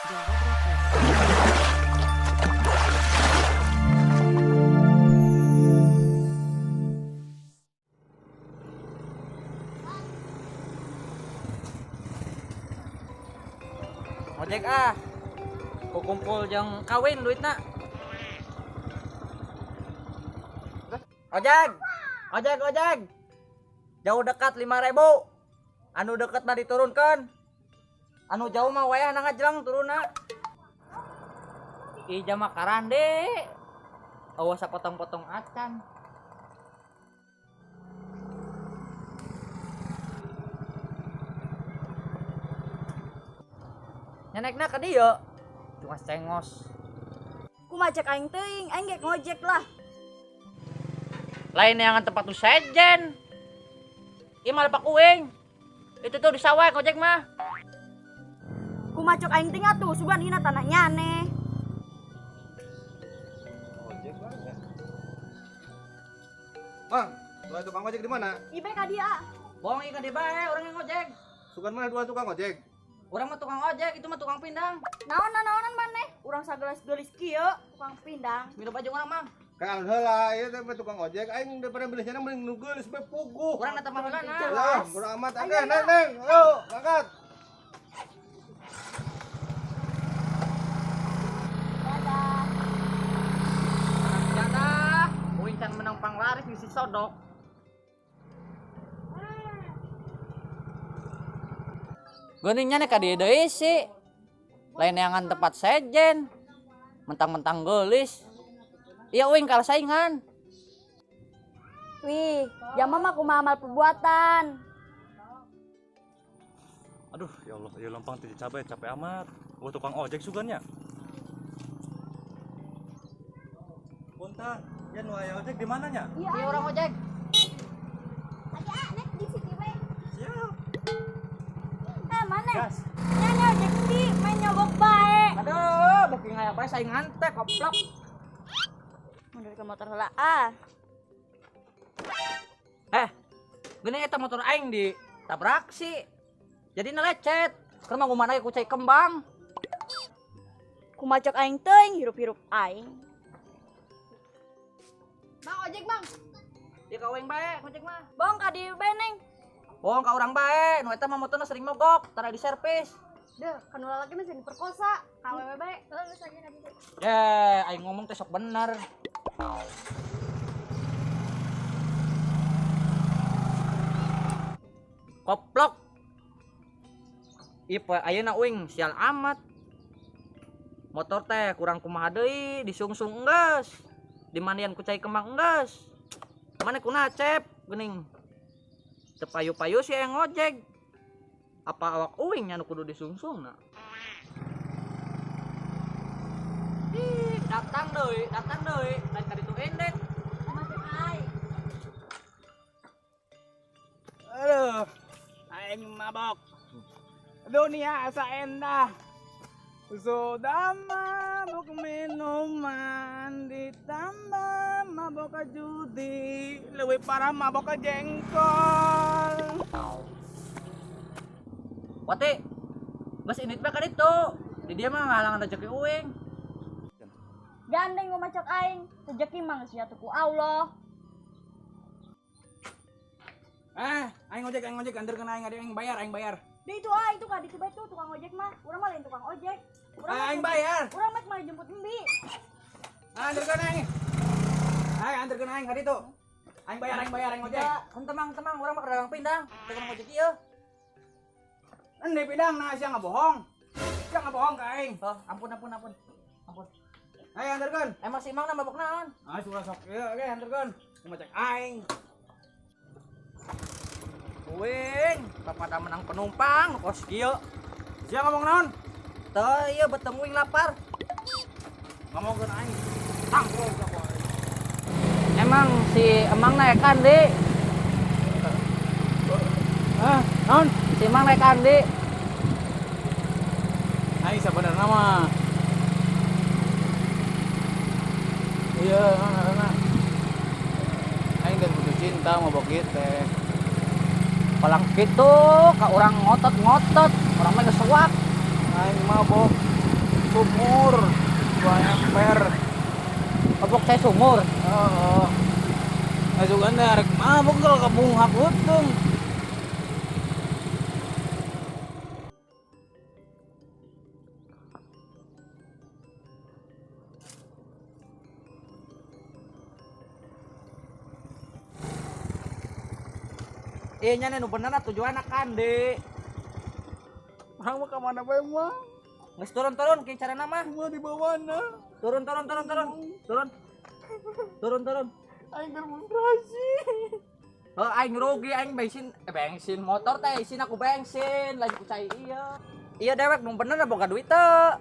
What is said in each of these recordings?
Jawa berapa? Ojek ah. Kukumpul jeung kawin duitna. Ojek. Ojek. Jauh dekat 5.000. Anu deket mah diturunkan. Anu jauh mah wayah na ngajlang turunna. Ija mah karande. Awas potong-potong acan. Nyenekna ka dieu. Cuma cengos. Kumajak aing teuing, aing ge ngojek lah. Lain yang tempat nu sejen. Ieu mah lepak uing. Itu tuh di sawah ngojek mah. Kumacok aing teh atuh sugan ina tanah nyane. Ojek banyak. Bang, dua tukang ojek di mana? Ibe ka dia. Bohong ieu ka di bae urang yang ngojek. Sugan mana dua tukang ojek? Urang mah tukang ojek, itu mah tukang pindang. Naonan maneh? Urang sagelas geulis kieu tukang pindang. Milu baju urang mah. Kan heula ieu teh tukang ojek aing daripada beli cenah mending nu geulis bae puguh. Urang eta mah heulana. Lah, bodo amat. Ayo, Oke, ayo. neng. Ayo, angkat. Dadah. Janda, uing can menang panglaris ngisi sodok. Geuningnya nih ka dieu deui sih. Lain neangan tempat sejen. Mentang-mentang geulis. Iya uing kalah saingan. Wih, jama mah kumaha amal perbuatan. Aduh, ya Allah, ya lempang tadi capek amat. Gua tukang ojek sugannya. Punten, ya nu aya ojek di mananya? Iya orang ojek. Nek di situ we. Siap. Mana? Gas. Nyanyi ojek di main nyogok bae. Aduh, beki ngaya bae saingan teh koplok. Mundur ke motor heula ah. Gini eta motor aing di tabrak sih. Jadi nelecet. Sekarang mau mana ku cai kembang. Kumacok aing teuing hirup-hirup aing. Bang ojek bang. Di kaweng bae ngojek mah. Bong ka di bae neng. Bohong ka urang bae. Nu eta mah motorna sering mogok, tara di servis. Deh, kan ulah lagi masih diperkosa. KWB bae. Heeh, geus lagi ka di bae. Aing ngomong teh sok bener. Koplok. Ieu ayeuna uing sial amat. Motor teh kurang kumaha deui, disungsung enggeus. Dimandian ku cai kembang enggeus. Mane kuna cep geuning. Teu payu-payu si yang ngojek. Apa awak uing nya nu kudu disungsungna? Ih, datang deui. Lain ka ditu endek. Kumacok aing. Aduh, aing mabok. Dunia asa endah. Sudah mabok minuman ditambah mabok judi, lebih parah mabok jengkol. Wati, bas init ba ka ditu? Di dia mah ngahalangan rezeki uing. Gandeng kumacok aing. Rezeki mah geus jatuh ku Allah. Aing ojek antarkeun aing ada aing bayar. Di itu ah, itu ka di bae tuh tukang ojek mah. Urang mah lain tukang ojek. Aing bayar. Urang mah malah jemput embi. Antarkeun aing. Antarkeun aing ka ditu. Aing bayar aing ojek. Ya, temang urang mah kedagang pindang. Tukang ojek ieu. Ende pindang na sia ngabohong. Sia ngabohong ka aing. Oh, ampun. Aing antarkeun. Emang si Imang na mabok naon? Sudah sok. Ieu oke antarkeun. Ngecek aing. Uing, kapada menang penumpang kos kieu. Sia ngomong naon? Teu ieu beteng uing lapar. Ngomongkeun aing. Tangkul ka ku aing. Emang si Emang naik kandi. Non, si Emang naik kandi. Aing sabenerna mah iya karena aing kan butuh cinta mabok ieu teh. Palang kitu ka urang ngotot, urang mah geus sewak. Aing mabok sumur 2 ember. Kebok saya sumur. Oh. Asukan rek mabuk kalau kabunghak utung. Iya nya nu bener tujuan kande. Orang mah kemana bae mah? Geus turun ke cara nama. Mah di bawahna. Turun. Aing demonstrasi. Oh, aing rugi aing bensin motor teh isin aku bensin lagi ku cai iya. Iya dewek nu bener da boga duit teu.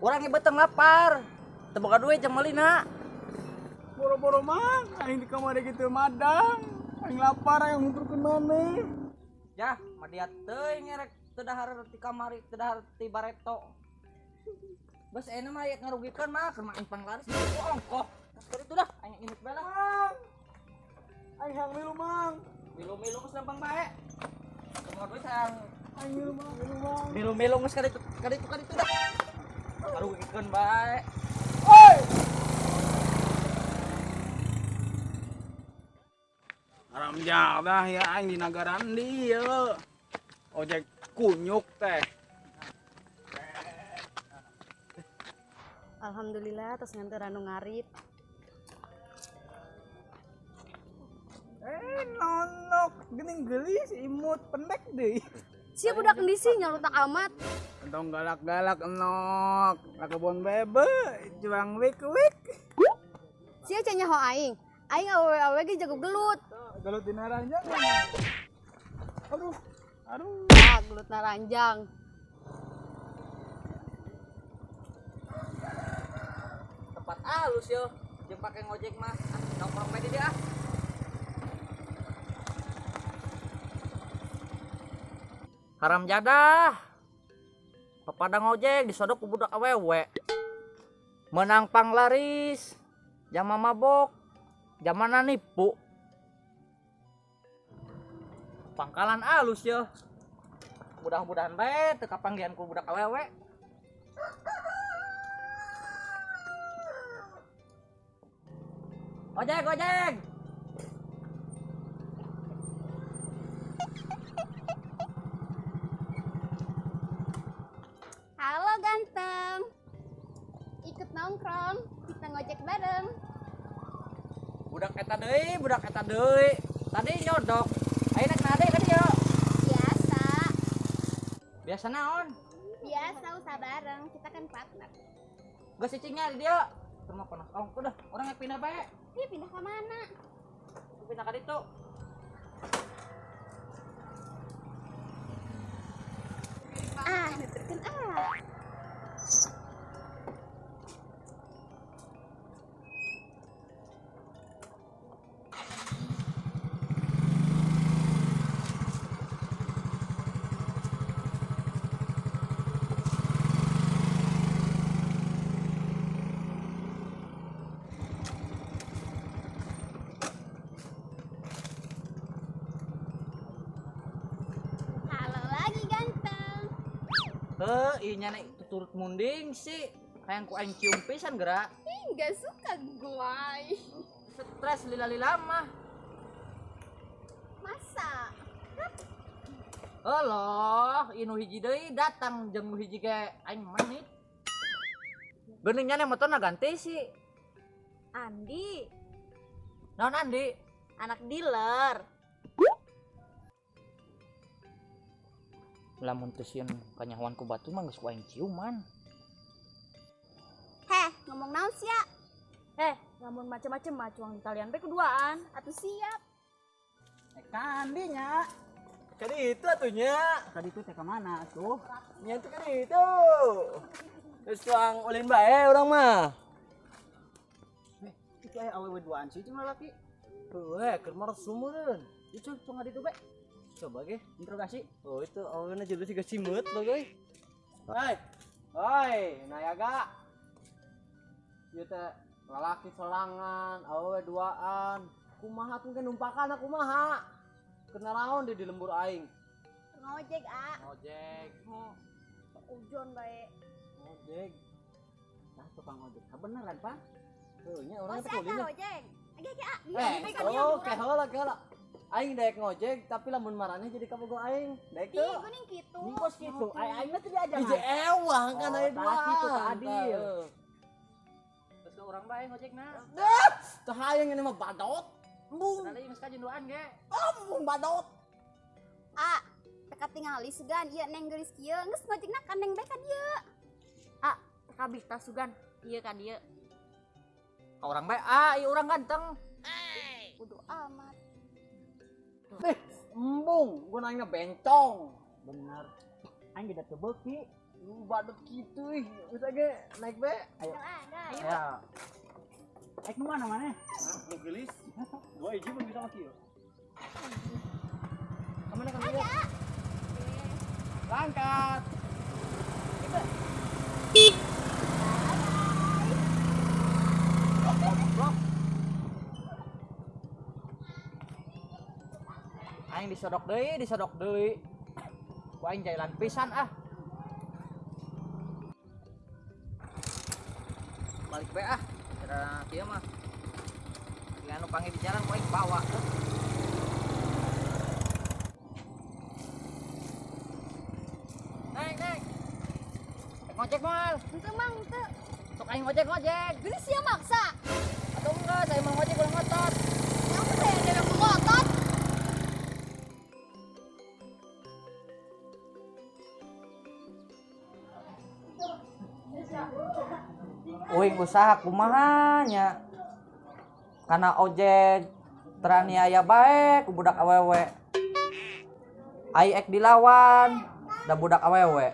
Urang ieu beteng lapar. Teu boga duit jeung meulina. Boro-boro mah aing di kamar gitu madang. Aing lapar aing ngumpulkeun maneh. Ya, madiat teuing ngerek teu dahar ti kamari, teu dahar ti bareto. Bos ena mah aya ngarugikeun mah keur aing panglaris di ongkoh. Keur itu dah aing inget bae lah. Aing hang milu mang. Milu-milu geus lempang bae. Semua duit sayang. Aing milu mang. Milu-milu geus kaditu dah. Ngarugikeun bae. Oi. Aram jadah ya aing di nagaran dieu. Ojek kunyuk teh. Alhamdulillah tos nganter anu ngarit. Nonok geuning geulis imut pendek deui. Sia budak endisi nyalutak amat. Entong galak-galak enok. Lakebon bebe juang wik-wik. Sia cenah ho aing. Aing awewe ge jago gelut. Gelut dina ranjang. Aduh. Ah, gelut naranjang. Tempat halus yo. Jeung pake ngojek mah. Nongkrong bae di dia. Haram jadah. Pepada ngojek disodok ku budak awewe. Menang panglaris. Jama mabok. Jamana nipu. Pangkalan alus yo. Mudah-mudahan bae teu kapanggihan ku budak awewe. Ojek. Halo ganteng. Ikut nongkrong, kita ngojek bareng. Budak eta deui. Tadi nyodok. Ayeuna kana deui tadi yo. Biasa. Biasa naon? Biasa usah bareng, kita kan partner. Geus cicingnya di dieu. Terima panas. Oh, udah, orang yang pindah bae. Ih, pindah ke mana? Pindah ka ditu. Ah, nuturkeun ah. Halo lagi ganteng. Ieu nya turut munding sih. Hayang ku aing cium pisan geura. Ih, enggak suka gue. Stres lila-lila mah. Masa? Eloh, inu hiji deui datang jeung nu hiji ge aing menit. Geuning nya motorna ganti sih. Andi, Naon Andi? anak dealer. Lamun teu sieun kanyahoan ku batu mah geus ku aing ciuman. Heh, ngomong naon sia? Namun macem-macem mah cuang di kalian be keduaan. Atuh siap. Kandinya. Kadi itu atunya. Tadi itu teh ka mana tuh? Nya teh kadi itu. Geus cuang ulin bae urang mah. Itu aya awewe duaan sih jeung lalaki. Keur marot sumeureun. Itu cong ditu be. Coba ge interogasi. Oh itu awalnya jadi siga cimut lo guys. Hoi, nayaga. Ieu teh lalaki sorangan, awewe duaan. Kumaha tuh numpakan aku kumaha? Kena naon di lembur aing. Ngojek, ah. Ojek. Ujon bae. ojek. Nah, tukang ojek. Beneran, Pak? Nya Oh, orang saya teh kulinya. ojek. Oke, Kehola. Aing dek ngojek tapi lamun marane jadi kabogo aing. Dek Di tuh. kuning gitu. Bos gitu. Aing mah teh diajar. Ije ewang kan aya dua. Gitu ka adil. Terus ke orang bae ngojekna. Tah hayang ini mah badot. Embung. Tadi geus kajenduan ge. Embung badot. Ah, teka tingali sugan ieu neng geulis kieu geus ngojekna ka neng bae ka dieu. Ah, kabih tas sugan. Ieu ka dieu. Orang bae ieu urang ganteng. Kudu amat. Embung, gua nanya bencong. Bener. Aing geus teu beuki. Lu badut kitu ih. Bisa ge naik be. Ayo. Ada. Ya. Aing nu mana maneh? Nu gelis. 2 hiji pun bisa mah kieu. Kemana kan dia? Berangkat. Aing disodok deui. Ku aing jailan pisan ah. Balik bae ah. Cara kieu mah. Dengan anu panggil bicara ku aing bawa. Neng. Ngojek moal. Henteu mang henteu. Sok aing ngojek. Geulis sia maksa. Atau enggak, saya mau ngojek ulang ngotot. Yang saya ada yang ngotot. Uing usaha kumaha nya. Karena ojek teraniaya bae ku budak awewe. Ai ek dilawan, da budak awewe.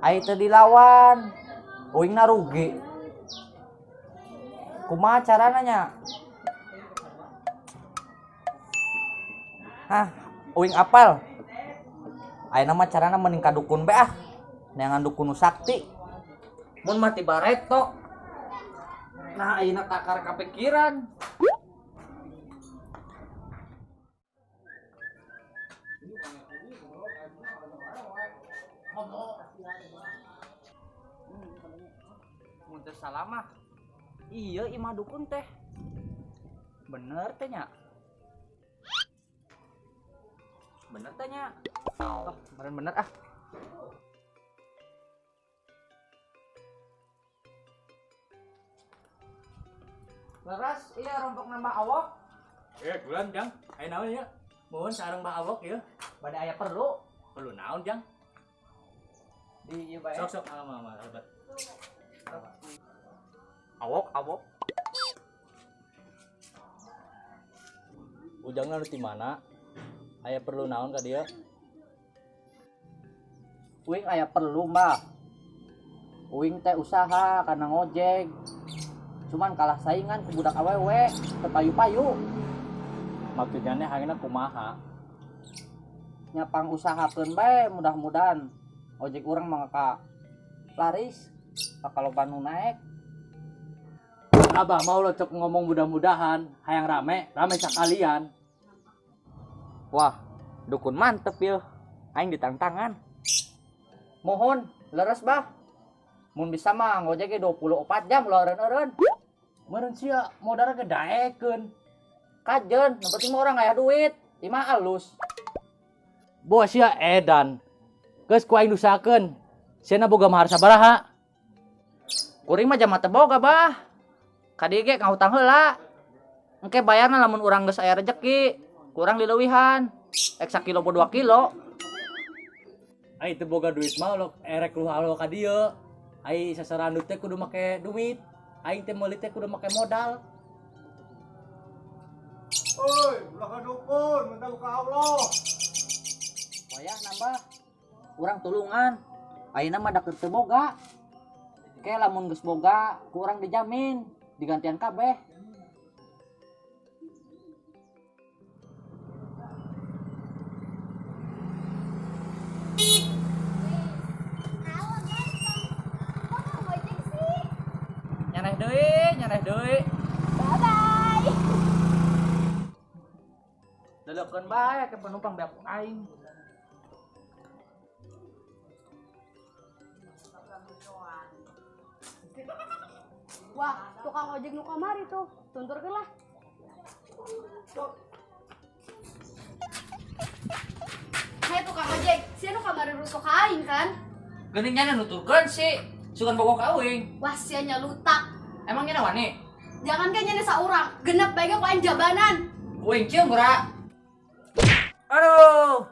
Ai teu dilawan, uing na rugi. Kumaha carana nya? Hah, uing apal. Ayeuna mah carana mending ka dukun be ah. Neangan dukun nu sakti. Mun mati bareto. Nah, ayeuna takar kapikiran. Mun teu salah mah. Iya, imah dukun teh. Bener teh nya. Bener teh nya. Oh, bener ah. Leras, iya rompok nambah awok. Bulan jang. Ayo naon ya? Mohon sareng Mbak Awok ya. Bade aya perlu. Perlu naon jang? Di ieu bae. Sok mama hebat. Awok. Ujangna di mana? Aya perlu naon ka dia? Uing aya perlu, Mbah. Uing teh usaha kana ngojek. Cuman kalah saingan ku budak awewe, teu payu-payu. Maksudnya hayangna kumaha? Nyapang usahakeun bae mudah-mudahan ojek urang mah ka laris, kakaloban nu naek. Abah mau lo cok ngomong mudah-mudahan, hayang rame sekalian. Wah, dukun mantep ya. Aing ditangtangan. Mohon, leres bah. Mun bisa mah ngojek 24 jam eureun-eureun. Meureun sia modalna ge daekeun. Kajen, yang penting mah orang aya duit. Imah alus. Bos sia edan. Geus ku aing usahakeun. Siana boga mahar sabaraha? Kuring mah jama teu boga bah. Kadi ge ngahutang heula. Engke bayarna lamun urang geus aya rejeki. Kurang dileuwihan. Ek 1 kilo po 2 kilo. Ai teu boga duit mah lo erek lu halo ka dieu. Ai sasarandu teh kudu make duit. Aing teh meuli teh kudu make modal. Oi, ulah ka dukun, minta ka Allah. Wayah nambah. Urang tulungan. Ayeuna mah dakeut teu boga. Ke lamun geus boga, kurang dijamin digantian kabeh. Halo, ganteng. Kok mau ngojek sih? Nyaneh deui. Bye-bye. Lelekeun bae ke penumpang beak aing. Wah, tukang ojek nu kamari tuh. Tunturkeun lah. Hei tukang ojek, sia nu kamari rusuk aing kan? Geningnya nuturkeun sih. Sugan bogo kawing. Wah sia nyalutak. Emangnya wani? Jangan kan nyana saurang, genep bae ku aing jabanan. Kuing cium geura. Aduh.